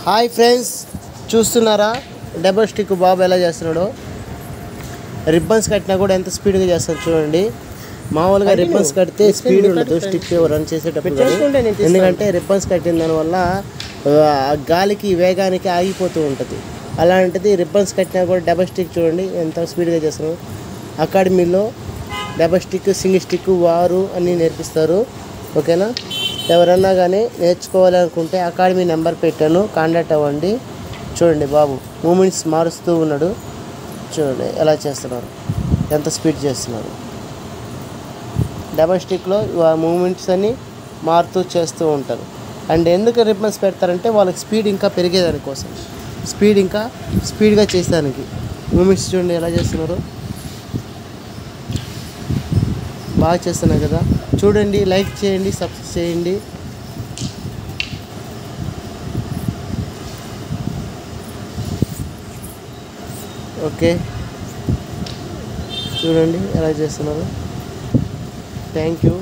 Hi friends, చూస్తున్నారా double stick బాబు ఎలా చేస్తున్నాడో. రిబ్బన్స్ కట్టినా కూడా ఎంత స్పీడ్గా చేస్తాడు చూడండి. మామూలుగా రిబ్బన్స్ కడితే స్పీడ్ ఉండదు స్టిక్ రన్ చేసేటప్పుడు, ఎందుకంటే రిబ్బన్స్ కట్టిన దానివల్ల గాలికి వేగానికి ఆగిపోతూ ఉంటుంది. అలాంటిది రిబ్బన్స్ కట్టినా కూడా డబుల్ స్టిక్ చూడండి ఎంత స్పీడ్గా చేస్తున్నాడు. అకాడమీలో డబుల్ స్టిక్, సింగిల్ స్టిక్, వారు అన్నీ నేర్పిస్తారు. ఓకేనా, ఎవరన్నా కానీ నేర్చుకోవాలనుకుంటే అకాడమీ నెంబర్ పెట్టాను, కాంటాక్ట్ అవ్వండి. చూడండి బాబు మూమెంట్స్ మారుస్తూ ఉన్నాడు. చూడండి ఎలా చేస్తున్నారు, ఎంత స్పీడ్ చేస్తున్నారు. డబల్ స్టిక్లో మూమెంట్స్ అన్నీ మారుతూ చేస్తూ ఉంటారు. అండ్ ఎందుకు రిబ్బన్స్ పెడతారంటే వాళ్ళకి స్పీడ్ ఇంకా పెరిగేదానికోసం, స్పీడ్ ఇంకా స్పీడ్గా చేసేదానికి. మూమెంట్స్ చూడండి ఎలా చేస్తున్నారు, బాగా చేస్తున్నాయి కదా. చూడండి, లైక్ చేయండి, సబ్స్క్రైబ్ చేయండి. ఓకే, చూడండి ఎలా చేస్తున్నారు. Thank you.